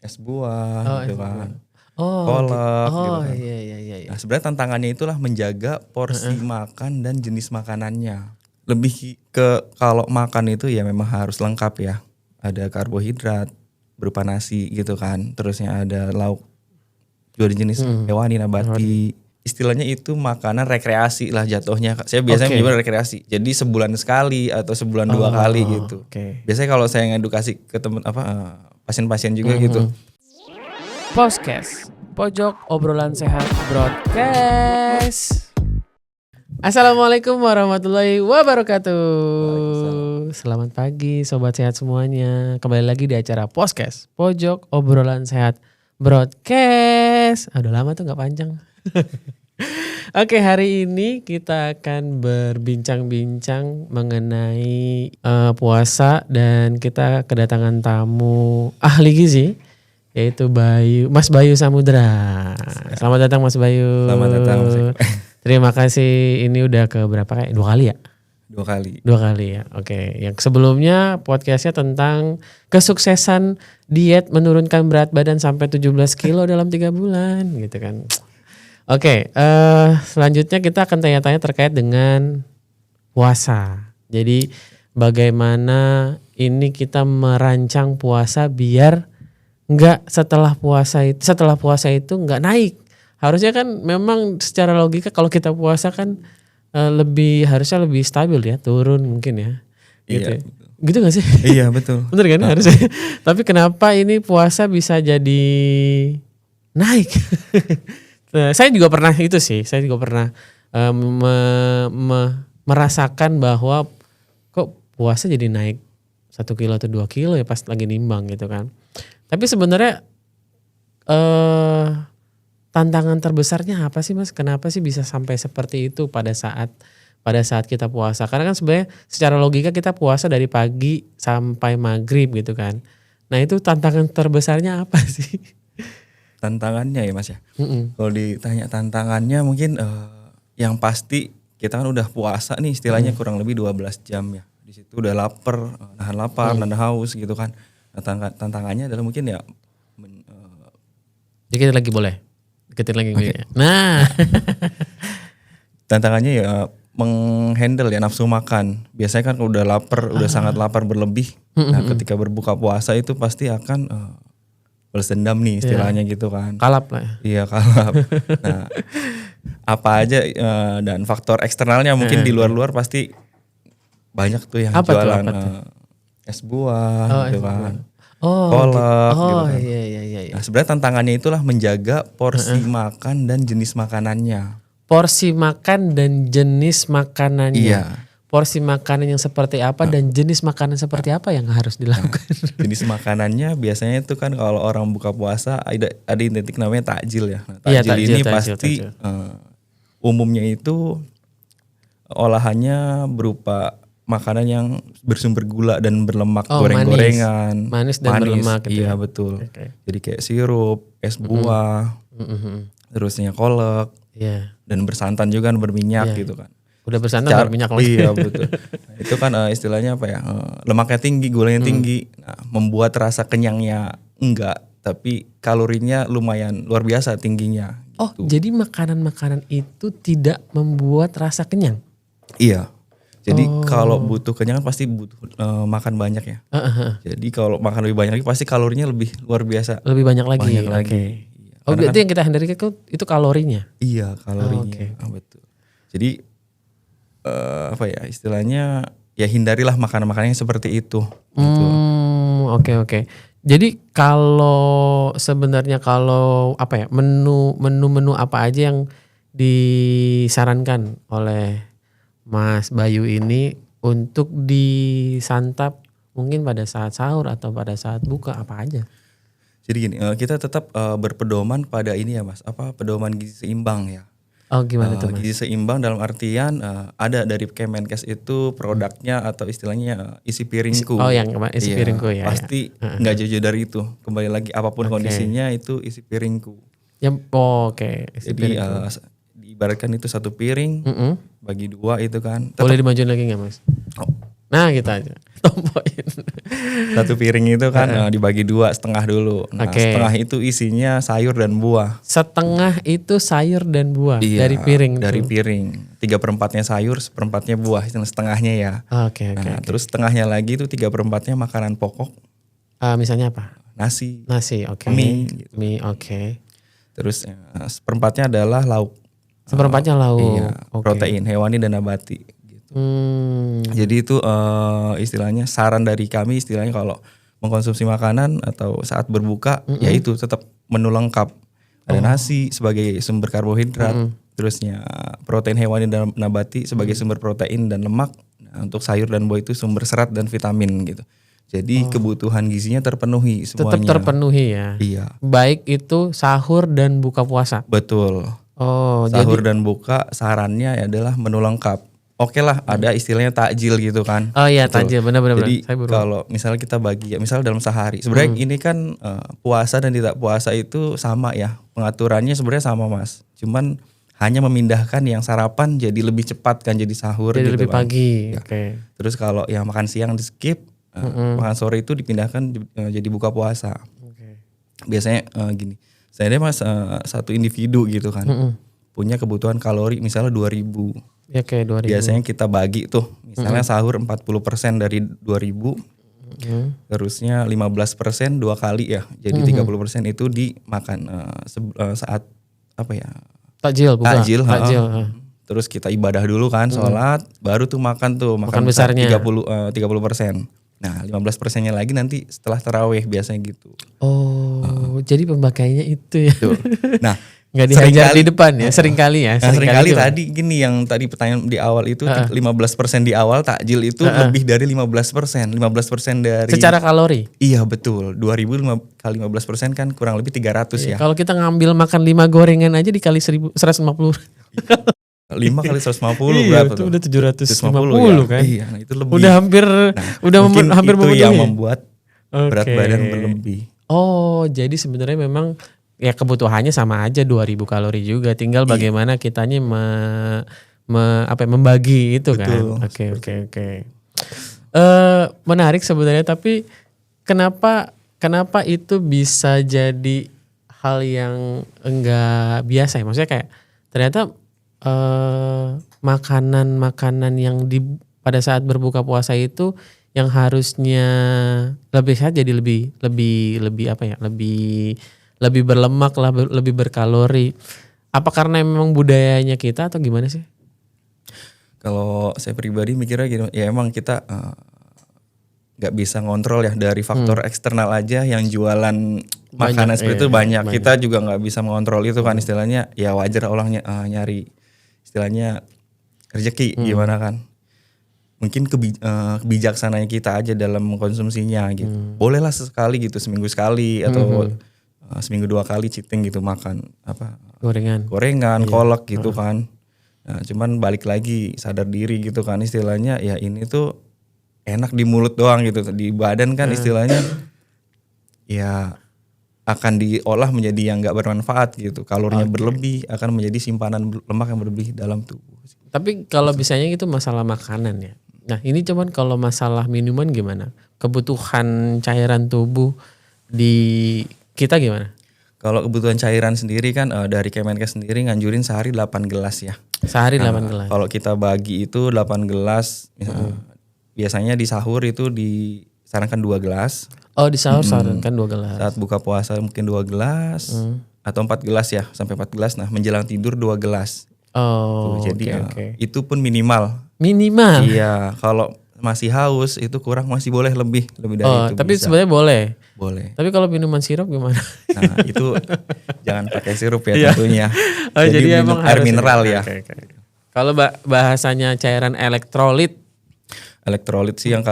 es buah Oh, gitu es buah. kan, Oh, kolak gitu oh kan. iya iya iya. Nah sebenarnya tantangannya itulah menjaga porsi makan dan jenis makanannya. Lebih ke kalau makan itu ya memang harus lengkap ya. Ada karbohidrat berupa nasi gitu kan. Terusnya ada lauk juga jenis hewani nabati. Istilahnya itu makanan rekreasi lah jatuhnya. Saya biasanya menyebut rekreasi. Jadi sebulan sekali atau sebulan 2 kali gitu. Biasanya kalau saya ngedukasi ke temen pasien-pasien juga gitu. Podcast Pojok Obrolan Sehat Broadcast. Assalamualaikum warahmatullahi wabarakatuh. Selamat pagi sobat sehat semuanya. Kembali lagi di acara Podcast Pojok Obrolan Sehat Broadcast. Udah lama tuh gak panjang. Oke, hari ini kita akan berbincang-bincang mengenai puasa dan kita kedatangan tamu ahli gizi yaitu Mas Bayu Samudra. Selamat datang Mas Bayu. Selamat datang Mas Eko. Terima kasih. Ini udah ke berapa kali? 2 kali ya? 2 kali. 2 kali ya. Oke. Yang sebelumnya podcastnya tentang kesuksesan diet menurunkan berat badan sampai 17 kilo dalam 3 bulan gitu kan. Oke, selanjutnya kita akan tanya-tanya terkait dengan puasa. Jadi bagaimana ini kita merancang puasa biar enggak setelah puasa itu enggak naik. Harusnya kan memang secara logika kalau kita puasa kan harusnya lebih stabil ya, turun mungkin ya. Gitu. Iya. Gitu gak sih? Iya betul. Bener kan harusnya. Tapi kenapa ini puasa bisa jadi naik? Nah, saya juga pernah itu sih. Saya juga pernah merasakan bahwa kok puasa jadi naik 1 kilo atau 2 kilo ya pas lagi nimbang gitu kan. Tapi sebenarnya tantangan terbesarnya apa sih Mas? Kenapa sih bisa sampai seperti itu pada saat kita puasa? Karena kan sebenarnya secara logika kita puasa dari pagi sampai maghrib gitu kan. Nah itu tantangan terbesarnya apa sih? Tantangannya ya Mas ya. Kalau ditanya tantangannya mungkin yang pasti kita kan udah puasa nih istilahnya kurang lebih 12 jam ya. Di situ udah lapar, nahan lapar, nahan haus gitu kan. Nah, tantangannya adalah mungkin ya Dikit lagi boleh. Deketin lagi. Okay. Nah. Tantangannya ya menghandle ya nafsu makan. Biasanya kan udah lapar, udah sangat lapar berlebih. Nah, ketika berbuka puasa itu pasti akan balas dendam nih istilahnya gitu kan. Kalap lah ya. Iya kalap. Nah apa aja dan faktor eksternalnya mungkin di luar-luar pasti banyak tuh yang apa jualan tuh? es buah gitu kan. Oh, kolak gitu kan. Iya. Nah sebenarnya tantangannya itulah menjaga porsi makan dan jenis makanannya. Porsi makan dan jenis makanannya. Iya. Porsi makanan yang seperti apa dan jenis makanan seperti apa yang harus dilakukan? Jenis makanannya biasanya itu kan kalau orang buka puasa ada identik namanya takjil ya. Nah, takjil pasti umumnya itu olahannya berupa makanan yang bersumber gula dan berlemak, goreng-gorengan, manis dan berlemak gitu. Iya betul. Okay. Jadi kayak sirup, es buah, terusnya kolak, dan bersantan juga kan berminyak gitu kan. Udah bersantan berminyak lagi. Iya betul. Nah, itu kan istilahnya apa ya? Lemaknya tinggi, gulanya tinggi. Nah, membuat rasa kenyangnya enggak, tapi kalorinya lumayan luar biasa tingginya. Oh, jadi makanan-makanan itu tidak membuat rasa kenyang? Iya. Jadi kalau butuh kenyang kan pasti butuh makan banyak ya. Jadi kalau makan lebih banyak lagi pasti kalorinya lebih luar biasa. Lebih banyak lagi. Okay. Iya. Oh, berarti yang kita hindari itu kalorinya? Iya, kalorinya. Betul. Jadi apa ya istilahnya ya hindarilah makanan-makanan yang seperti itu. Gitu. Oke. Jadi kalau sebenarnya apa ya menu apa aja yang disarankan oleh Mas Bayu ini untuk disantap mungkin pada saat sahur atau pada saat buka apa aja? Jadi gini, kita tetap berpedoman pada ini ya Mas, pedoman gizi seimbang ya. Oh gimana tuh Mas? Gizi seimbang dalam artian ada dari Kemenkes itu produknya atau istilahnya isi piringku. Oh yang isi piringku ya. Pasti nggak jauh-jauh dari itu. Kembali lagi apapun kondisinya itu isi piringku. Isi jadi diibaratkan itu 1 piring bagi 2 itu kan. Boleh dimajuin lagi nggak Mas? Oh. Nah gitu aja. Tompoin. Satu piring itu kan dibagi 2, setengah dulu. Nah, Oke. setengah itu isinya sayur dan buah. Setengah itu sayur dan buah Iya, dari piring dari tuh. piring. 3/4-nya sayur, 1/4-nya buah, itu setengahnya ya. Oke. Nah, terus setengahnya lagi itu 3/4-nya makanan pokok, Misalnya apa? nasi, Nasi, oke. mie, gitu. Mie, oke. Terus 1/4-nya adalah lauk. Seperempatnya lauk. Iya, Oke. protein hewani dan nabati. Gitu. Jadi itu istilahnya saran dari kami, istilahnya kalau mengkonsumsi makanan atau saat berbuka, yaitu tetap menu lengkap. Ada nasi sebagai sumber karbohidrat, terusnya protein hewani dan nabati sebagai sumber protein dan lemak. Nah, untuk sayur dan buah itu sumber serat dan vitamin gitu. Jadi kebutuhan gizinya terpenuhi semuanya. Tetap terpenuhi ya. Iya, Baik itu sahur dan buka puasa. betul. Oh, Sahur jadi dan buka sarannya adalah menu lengkap. Oke lah, ada istilahnya takjil gitu kan. oh iya Betul. takjil benar-benar. Jadi Saya baru. kalau misalnya kita bagi ya, misal dalam sehari, sebenarnya ini kan puasa dan tidak puasa itu sama ya, pengaturannya sebenarnya sama Mas. Cuman hanya memindahkan yang sarapan jadi lebih cepat kan, jadi sahur Jadi gitu lebih kan. pagi. Ya. Oke. Terus kalau yang makan siang di skip, makan sore itu dipindahkan jadi buka puasa. Oke. Biasanya gini, saya Mas satu individu gitu kan, punya kebutuhan kalori misalnya 2000. Ya kayak 2000. Biasanya kita bagi tuh, misalnya sahur 40% dari 2000, terusnya 15% 2 kali ya, jadi 30% itu dimakan saat apa ya, Takjil buka. takjil. Takjil. Terus kita ibadah dulu kan, sholat, baru tuh makan Makan besarnya. 30%. Nah 15%-nya lagi nanti setelah taraweh biasanya gitu. Oh, jadi pembakaiannya itu ya. Tuh. Nah Nggak dihajar di depan ya, seringkali ya. Nah, seringkali itu. tadi gini yang tadi pertanyaan di awal itu 15% di awal takjil itu lebih dari 15%. 15% dari Secara kalori. Iya betul. 2000 kali 15% kan kurang lebih 300 ya. Kalau kita ngambil makan 5 gorengan aja dikali 150. 5 kali 150 Iya, berapa itu tuh? udah 750 ya? kan. Iya, nah itu lebih. Udah hampir mungkin hampir itu memenuhi. yang membuat berat Oke. badan berlebih. Oh, jadi sebenarnya memang ya kebutuhannya sama aja 2000 kalori juga. Tinggal bagaimana kitanya membagi itu Betul, kan. Oke. Menarik sebenarnya, tapi kenapa itu bisa jadi hal yang enggak biasa ya? Maksudnya kayak ternyata makanan-makanan yang pada saat berbuka puasa itu yang harusnya lebih sehat jadi lebih apa ya? Lebih berlemak lah, lebih berkalori. Apa karena memang budayanya kita atau gimana sih? Kalau saya pribadi mikirnya gitu, ya emang kita nggak bisa ngontrol ya dari faktor eksternal aja yang jualan makanan seperti itu banyak. Kita juga nggak bisa mengontrol itu kan, istilahnya ya wajar orang nyari istilahnya rezeki gimana kan. Mungkin kebijaksanaan kita aja dalam mengkonsumsinya gitu. Bolehlah sesekali gitu, seminggu sekali atau seminggu 2 kali cheating gitu, makan apa gorengan, kolak gitu kan. Nah, cuman balik lagi sadar diri gitu kan, istilahnya ya ini tuh enak di mulut doang gitu, di badan kan istilahnya ya akan diolah menjadi yang nggak bermanfaat gitu. Kalorinya berlebih akan menjadi simpanan lemak yang berlebih dalam tubuh. Tapi kalau misalnya itu masalah makanan ya. Nah ini cuman kalau masalah minuman gimana? Kebutuhan cairan tubuh di kita gimana? Kalau kebutuhan cairan sendiri kan dari Kemenkes sendiri nganjurin sehari 8 gelas ya. Sehari 8 gelas. Kalau kita bagi itu 8 gelas, biasanya di sahur itu disarankan 2 gelas. Oh di sahur sarankan 2 gelas. Saat buka puasa mungkin 2 gelas atau 4 gelas ya, sampai 4 gelas. Nah menjelang tidur 2 gelas. Oh Jadi oke. itu pun minimal. Minimal. Iya, kalau masih haus itu kurang masih boleh lebih dari itu. Tapi bisa. sebenarnya boleh. Boleh. Tapi kalau minuman sirup gimana? Nah itu jangan pakai sirup ya tentunya. Oh, jadi minum emang air harus mineral ya. Oke. Kalau bahasanya cairan elektrolit. Elektrolit sih yang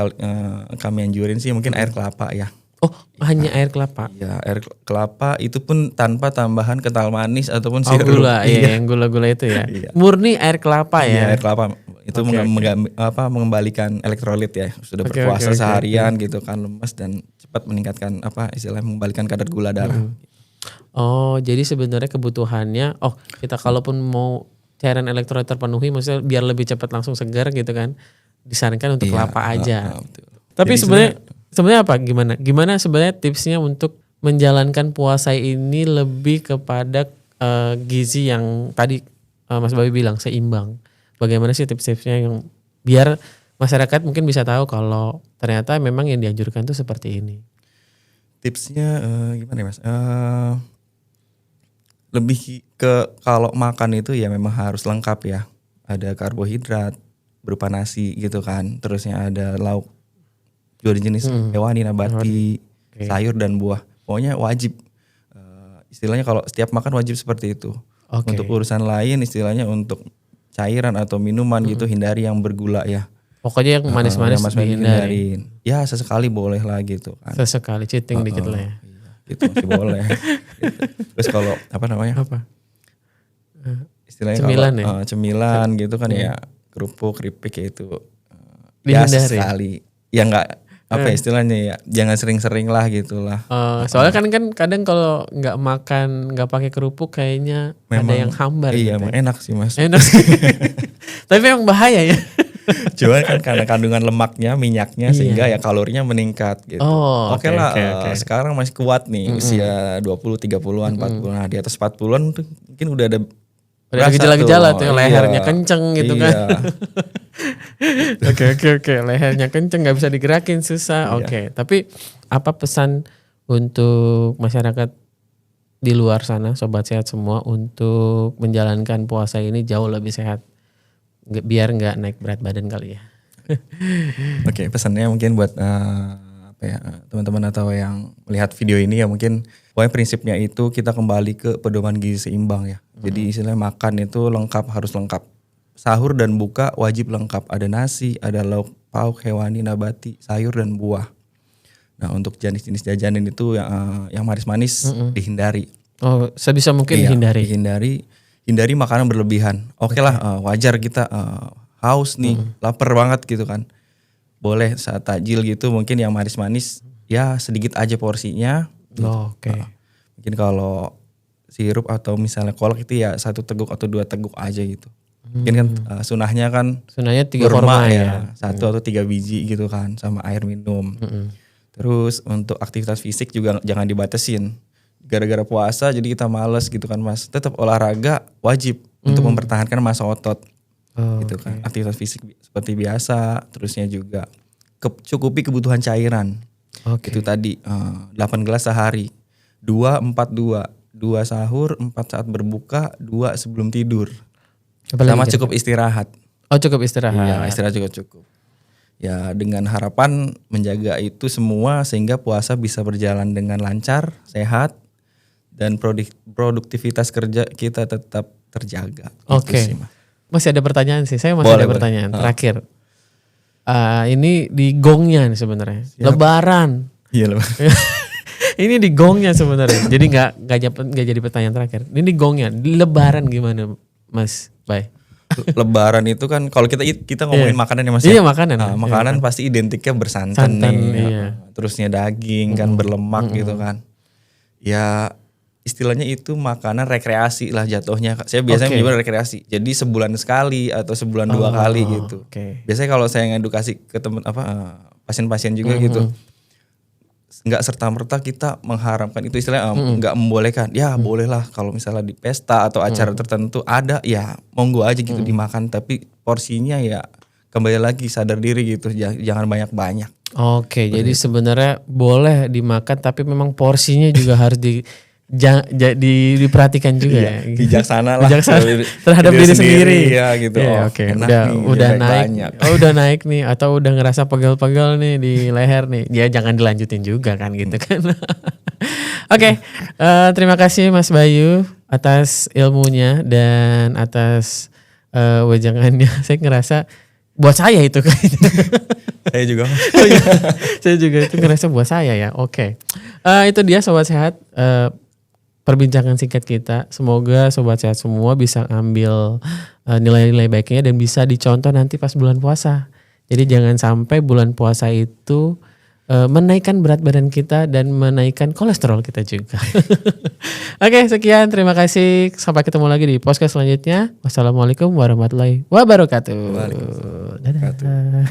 kami anjurin sih mungkin air kelapa ya. Oh hanya air kelapa. Ya air kelapa itu pun tanpa tambahan kental manis ataupun Oh sirup. gula, iya yang gula-gula itu ya. Iya. Murni air kelapa Iya, ya. air kelapa itu mengembalikan elektrolit ya. Sudah berpuasa seharian gitu kan lemas dan cepat meningkatkan istilahnya mengembalikan kadar gula darah. Oh jadi sebenarnya kebutuhannya, kita kalaupun mau cairan elektrolit terpenuhi, maksudnya biar lebih cepat langsung segar gitu kan, disarankan untuk kelapa aja. Betul. Tapi Jadi sebenarnya apa? Gimana sebenarnya tipsnya untuk menjalankan puasa ini lebih kepada gizi yang tadi Mas Bayu bilang seimbang. Bagaimana sih tips-tipsnya yang biar masyarakat mungkin bisa tahu kalau ternyata memang yang dianjurkan itu seperti ini. tipsnya gimana ya Mas? Lebih ke kalau makan itu ya memang harus lengkap ya. Ada karbohidrat berupa nasi gitu kan. Terusnya ada lauk dua jenis hewani, nabati, sayur dan buah. Pokoknya wajib. Istilahnya kalau setiap makan wajib seperti itu. Oke. Untuk urusan lain istilahnya untuk cairan atau minuman gitu hindari yang bergula ya. Pokoknya yang manis-manis Yang dihindari. hindarin. Ya sesekali boleh lah gitu kan. Sesekali cheating dikit lah ya. Gitu masih boleh. Gitu. Terus kalau apa namanya? Apa? Istilahnya Cemilan kalau, ya? cemilan gitu kan ya kerupuk, keripik ya itu ya Dihindari. sekali. Ya enggak apa ya istilahnya ya jangan sering-sering lah gitulah. Soalnya kan kadang kalau nggak makan nggak pakai kerupuk kayaknya ada yang hambar. Iya, gitu emang ya. enak sih Mas. Enak. Tapi emang bahaya ya. Cuman kan karena kandungan lemaknya, minyaknya sehingga ya kalorinya meningkat gitu. Oh, Oke oke, lah, oke. sekarang masih kuat nih usia 20, 30-an, 40-an. Nah, di atas 40-an tuh mungkin udah ada Udah ada berasa gejala-gejala tuh, iya. lehernya kenceng gitu Iya. kan. Oke. Lehernya kenceng nggak bisa digerakin susah. Iya. Oke. Tapi apa pesan untuk masyarakat di luar sana, sobat sehat semua untuk menjalankan puasa ini jauh lebih sehat, biar nggak naik berat badan kali ya. Oke, pesannya mungkin buat apa ya teman-teman atau yang melihat video ini ya mungkin pokoknya prinsipnya itu kita kembali ke pedoman gizi seimbang ya. Jadi istilahnya makan itu lengkap, harus lengkap. Sahur dan buka wajib lengkap. Ada nasi, ada lauk pauk, hewani, nabati, sayur dan buah. Nah untuk jenis-jenis jajanan itu yang manis-manis dihindari. Oh, sebisa mungkin Iya, hindari. Hindari makanan berlebihan. Oke lah, wajar kita haus nih, lapar banget gitu kan. Boleh saat takjil gitu mungkin yang manis-manis ya sedikit aja porsinya. Oh, oke. Mungkin kalau sirup atau misalnya kolak itu ya 1 teguk atau 2 teguk aja gitu. Mungkin kan sunahnya kan Sebenarnya 3 kurma kurma ya. 1 atau 3 biji gitu kan sama air minum. Terus untuk aktivitas fisik juga jangan dibatasin. Gara-gara puasa jadi kita males gitu kan Mas. Tetap olahraga wajib untuk mempertahankan massa otot. Gitu kan. Aktivitas fisik seperti biasa, terusnya juga cukupi kebutuhan cairan. Oke. Itu tadi 8 gelas sehari. 2-4-2. 2 sahur, 4 saat berbuka, 2 sebelum tidur. Sama cukup istirahat. Oh, cukup istirahat. Iya, istirahat juga cukup. Ya dengan harapan menjaga itu semua sehingga puasa bisa berjalan dengan lancar, sehat, dan produktivitas kerja kita tetap terjaga. Oke. Gitu sih, Mas. Masih ada pertanyaan sih. Saya masih Boleh, ada pertanyaan terakhir. Ini di gongnya nih sebenarnya. Lebaran. Iya loh. Ini di gongnya sebenarnya. Jadi nggak jadi pertanyaan terakhir. Ini di gongnya. Di Lebaran gimana, Mas? Bye. Lebaran itu kan kalau kita ngomongin makanan ya Mas. Iya, ya? makanan. Makanan pasti identiknya bersantan Santan, nih. iya. Terusnya daging kan berlemak gitu kan. Ya istilahnya itu makanan rekreasi lah jatuhnya. Saya biasanya menyebut rekreasi. Jadi sebulan sekali atau sebulan 2 kali gitu. Oke. Biasanya kalau saya ngedukasi ke teman pasien-pasien juga gitu. Nggak serta-merta kita mengharamkan itu istilahnya nggak membolehkan. Ya bolehlah kalau misalnya di pesta atau acara tertentu ada ya monggo aja gitu dimakan, tapi porsinya ya kembali lagi sadar diri gitu, jangan banyak-banyak. Oke, jadi sebenarnya boleh dimakan tapi memang porsinya juga harus diperhatikan juga ya. Bijaksana lah. Bijaksana terhadap diri sendiri. Ya gitu. Iya, oke. Enak Udah nih, naik. banyak. Udah naik nih atau udah ngerasa pegel-pegel nih di leher nih. Ya jangan dilanjutin juga kan gitu kan. Oke, terima kasih Mas Bayu atas ilmunya dan atas wejangannya. Saya ngerasa buat saya itu kayaknya. Saya juga. Saya juga itu ngerasa buat saya ya. Oke. Itu dia Sobat Sehat. Perbincangan singkat kita. Semoga Sobat Sehat semua bisa ambil nilai-nilai baiknya dan bisa dicontoh nanti pas bulan puasa. Jadi jangan sampai bulan puasa itu menaikkan berat badan kita dan menaikkan kolesterol kita juga. Oke, sekian. Terima kasih. Sampai ketemu lagi di podcast selanjutnya. Wassalamualaikum warahmatullahi wabarakatuh. Waalaikumsalam. Dadah.